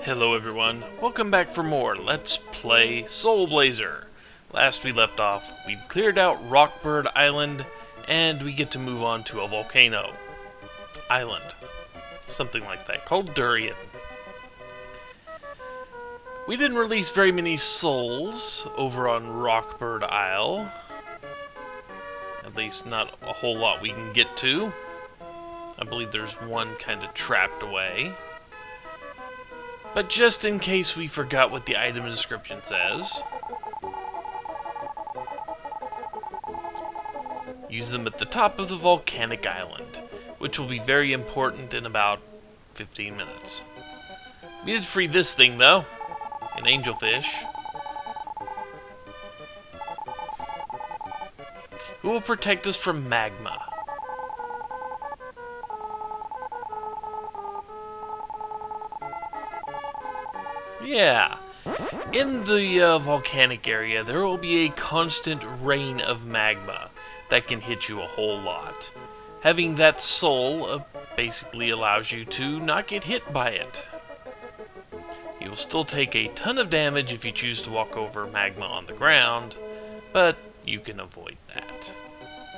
Hello everyone, welcome back for more Let's Play Soul Blazer. Last we left off, we'd cleared out Rockbird Island, and we get to move on to a volcano island. Something like that, called Durian. We didn't release very many souls over on Rockbird Isle. At least not a whole lot we can get to. I believe there's one kind of trapped away. But just in case we forgot what the item description says, use them at the top of the volcanic island, which will be very important in about 15 minutes. We did free this thing though, an angelfish, who will protect us from magma. Yeah, in the volcanic area there will be a constant rain of magma that can hit you a whole lot. Having that soul basically allows you to not get hit by it. You will still take a ton of damage if you choose to walk over magma on the ground, but you can avoid that.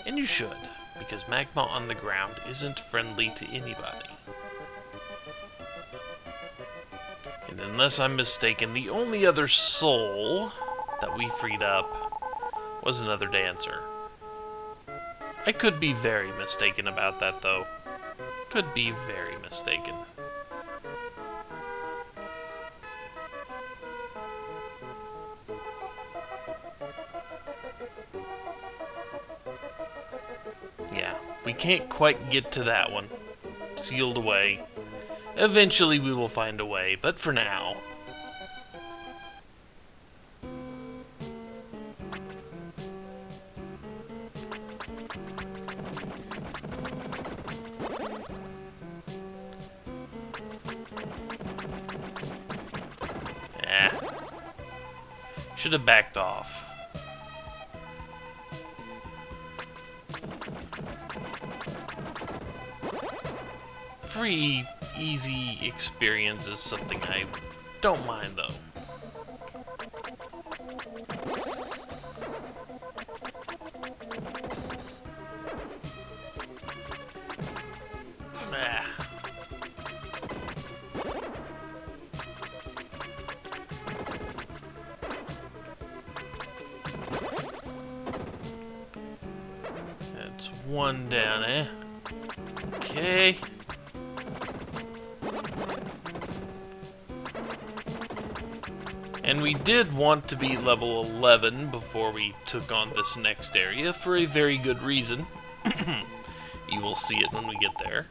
And you should, because magma on the ground isn't friendly to anybody. And unless I'm mistaken, the only other soul that we freed up was another dancer. I could be very mistaken about that, though. Could be very mistaken. Yeah, we can't quite get to that one. Sealed away. Eventually we will find a way, but for now... should have backed off. Free, easy experience is something I don't mind, though. That's one down, eh? Okay. And we did want to be level 11 before we took on this next area for a very good reason. You will see it when we get there.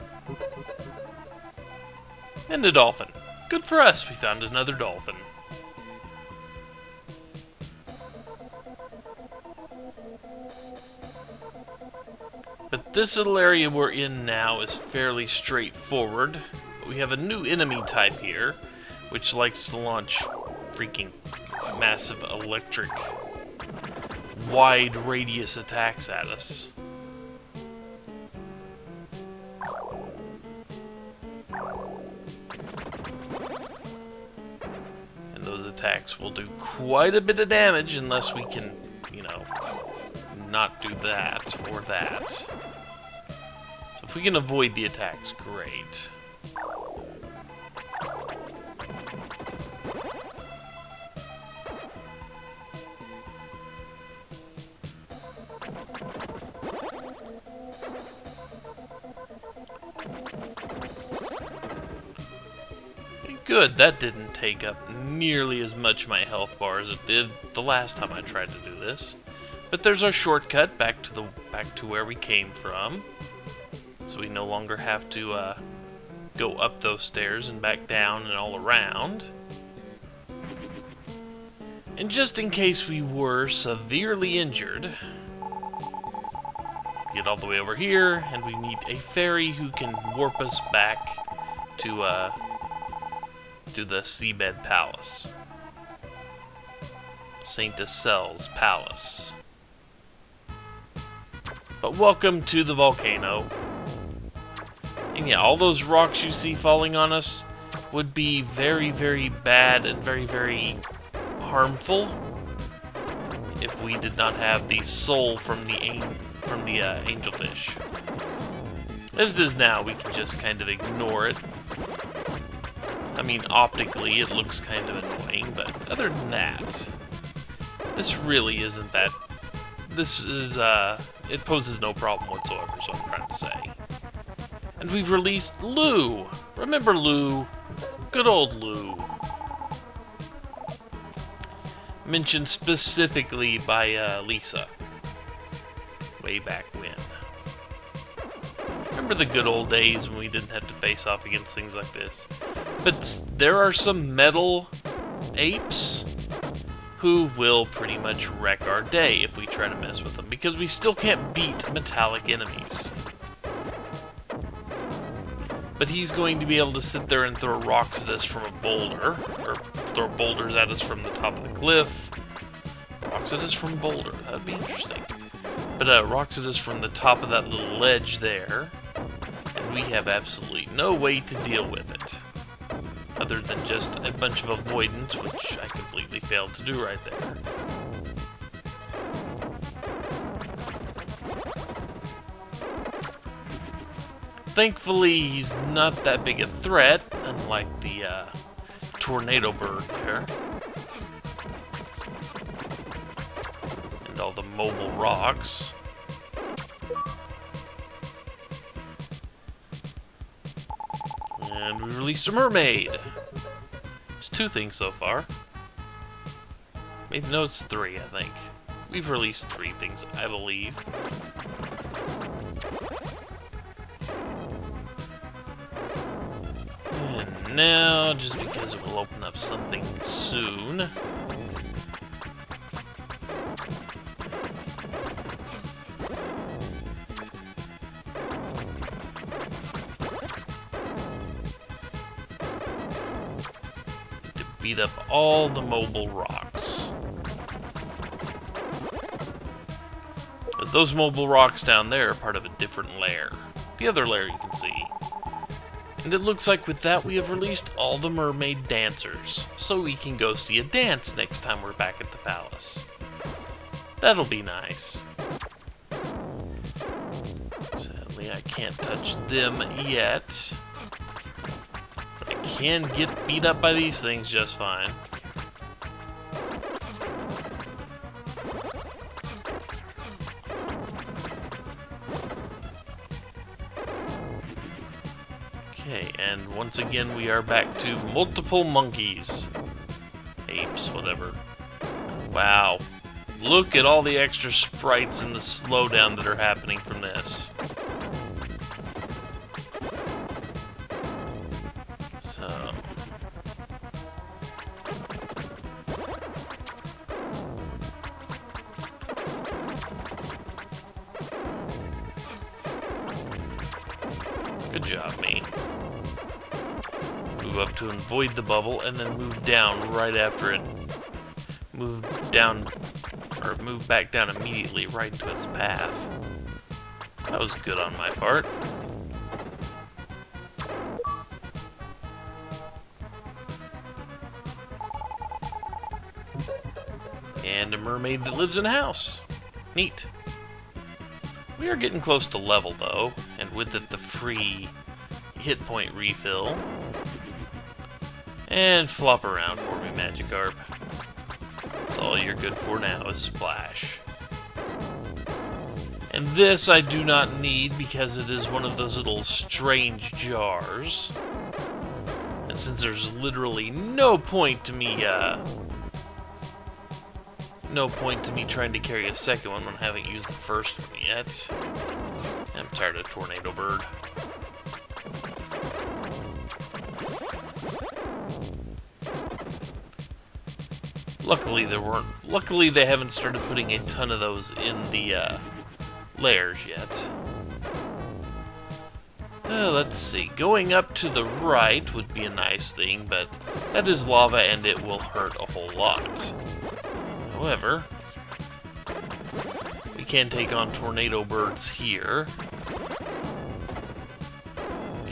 And a dolphin. Good for us, we found another dolphin. But this little area we're in now is fairly straightforward. We have a new enemy type here, which likes to launch freaking massive electric wide radius attacks at us. And those attacks will do quite a bit of damage unless we can, you know, not do that or that. So if we can avoid the attacks, great. Good, that didn't take up nearly as much of my health bar as it did the last time I tried to do this. But there's our shortcut back to where we came from. So we no longer have to go up those stairs and back down and all around. And just in case we were severely injured, get all the way over here, and we meet a fairy who can warp us back to the Seabed Palace. Saint Asel's Palace. But welcome to the volcano. And yeah, all those rocks you see falling on us, would be very, very bad and very, very harmful if we did not have the soul from the angelfish. As it is now, we can just kind of ignore it. I mean, optically, it looks kind of annoying, but other than that, this really isn't that... This is, it poses no problem whatsoever, is what I'm trying to say. And we've released Lou! Remember Lou? Good old Lou. Mentioned specifically by, Lisa. Way back when. Remember the good old days when we didn't have to face off against things like this? But there are some metal apes who will pretty much wreck our day if we try to mess with them, because we still can't beat metallic enemies. But he's going to be able to sit there and throw rocks at us from a boulder, or throw boulders at us from the top of the cliff. Rocks at us from a boulder, that'd be interesting. But rocks at us from the top of that little ledge there, and we have absolutely no way to deal with it. Other than just a bunch of avoidance, which I completely failed to do right there. Thankfully, he's not that big a threat, unlike the tornado bird there. And all the mobile rocks. And we released a mermaid. There's 2 things so far. Maybe, no, it's 3, I think. We've released 3 things, I believe. And now, just because it will open up something soon... beat up all the mobile rocks. But those mobile rocks down there are part of a different layer. The other layer you can see. And it looks like with that we have released all the mermaid dancers, so we can go see a dance next time we're back at the palace. That'll be nice. Sadly, I can't touch them yet. Can get beat up by these things just fine. Okay, and once again we are back to multiple monkeys. Apes, whatever. Wow. Look at all the extra sprites and the slowdown that are happening from this. Good job, me. Move up to avoid the bubble, and then move down right after it. Move down, or move back down immediately right into its path. That was good on my part. And a mermaid that lives in a house. Neat. We are getting close to level, though, and with it the free hit point refill. And flop around for me, Magikarp. That's all you're good for now is Splash. And this I do not need because it is one of those little strange jars. And since there's literally no point to me, trying to carry a second one when I haven't used the first one yet. I'm tired of Tornado Bird. Luckily they haven't started putting a ton of those in the layers yet. Let's see. Going up to the right would be a nice thing, but that is lava and it will hurt a whole lot. However, we can take on tornado birds here.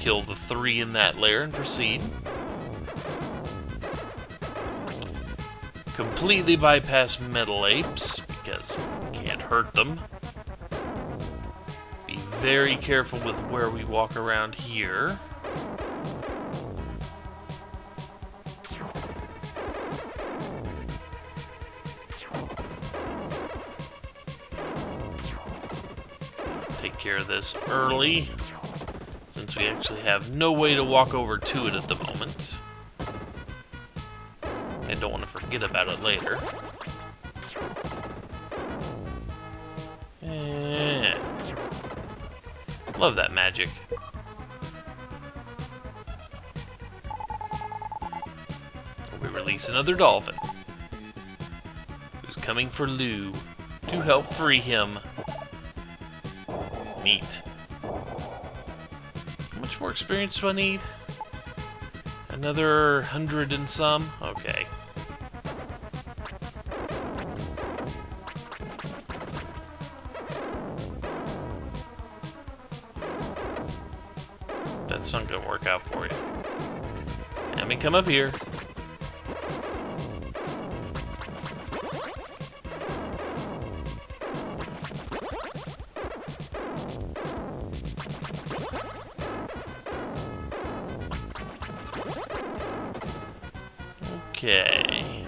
Kill the 3 in that layer and proceed. completely bypass metal apes, because we can't hurt them. Be very careful with where we walk around here. Take care of this early, since we actually have no way to walk over to it at the moment. I don't want to forget about it later. Love that magic. We release another dolphin, who's coming for Lou to help free him. Neat. How much more experience do I need? Another 100 and some? Okay. That's not gonna work out for you. Let me come up here. Okay.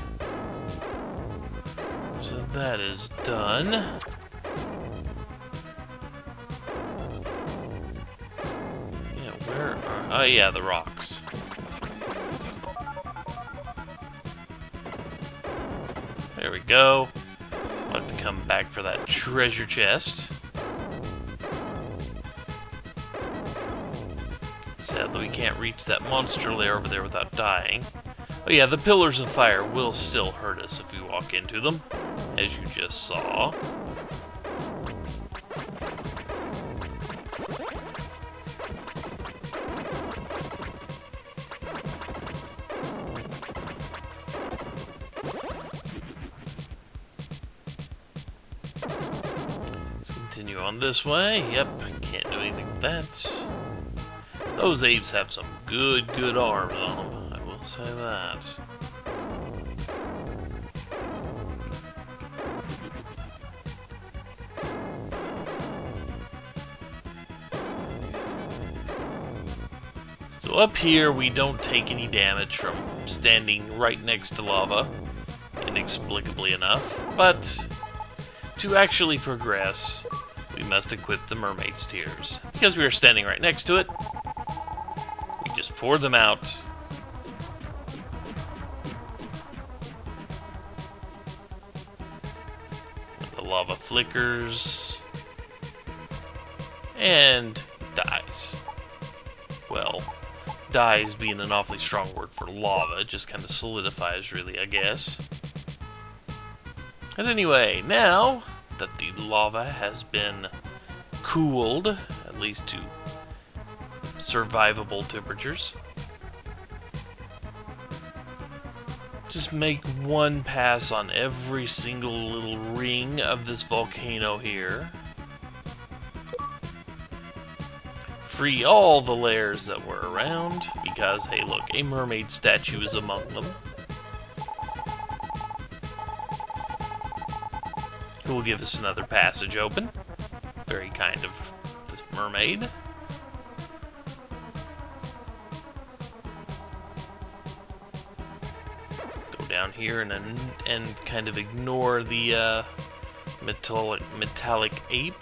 So that is done. Yeah, where are... Oh yeah, the rocks. There we go. I'll have to come back for that treasure chest. Sadly, we can't reach that monster lair over there without dying. Oh yeah, the pillars of fire will still hurt us if we walk into them, as you just saw. Let's continue on this way. Yep, can't do anything with that. Those apes have some good arms on them. Say that. So up here we don't take any damage from standing right next to lava, inexplicably enough, but to actually progress we must equip the mermaid's tears. Because we are standing right next to it, we just pour them out. Lava flickers and dies. Well, dies being an awfully strong word for lava, it just kind of solidifies, really, I guess. And anyway, now that the lava has been cooled, at least to survivable temperatures, just make one pass on every single little ring of this volcano here. Free all the layers that were around, because, hey look, a mermaid statue is among them. Who will give us another passage open. Very kind of this mermaid. Down here and kind of ignore the metallic ape,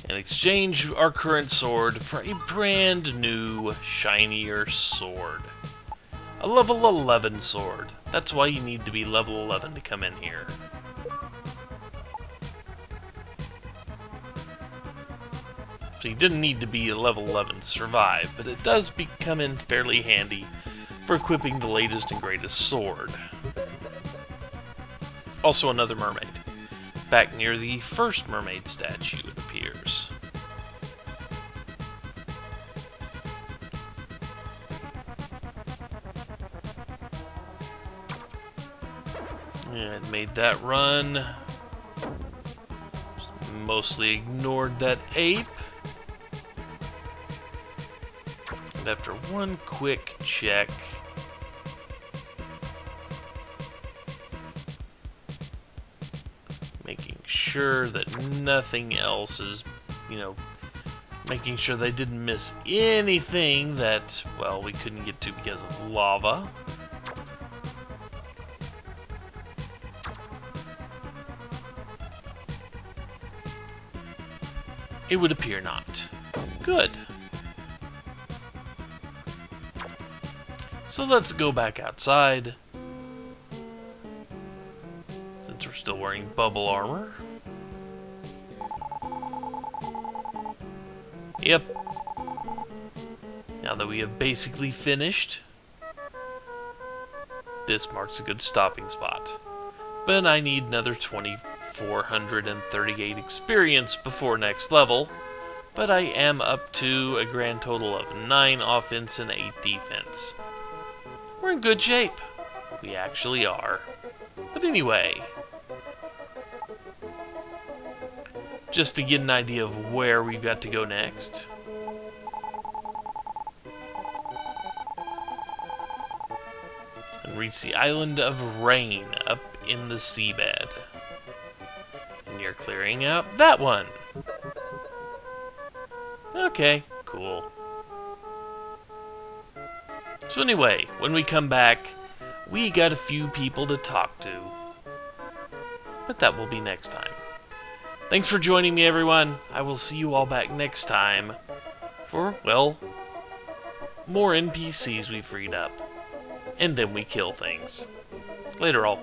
and exchange our current sword for a brand new shinier sword, a level 11 sword. That's why you need to be level 11 to come in here. So you didn't need to be a level 11 to survive, but it does come in fairly handy for equipping the latest and greatest sword. Also another mermaid. Back near the first mermaid statue, it appears. And made that run. Mostly ignored that ape. after one quick check, making sure that nothing else is, making sure they didn't miss anything that, well, we couldn't get to because of lava. It would appear not. Good. So let's go back outside, since we're still wearing bubble armor. Yep. Now that we have basically finished, this marks a good stopping spot. But I need another 2,438 experience before next level, but I am up to a grand total of 9 offense and 8 defense. We're in good shape. We actually are. But anyway, just to get an idea of where we've got to go next. And reach the island of Rain up in the seabed. And you're clearing out that one. Okay, cool. So anyway, when we come back, we got a few people to talk to. But that will be next time. Thanks for joining me, everyone. I will see you all back next time for, well, more NPCs we freed up. And then we kill things. Later, all.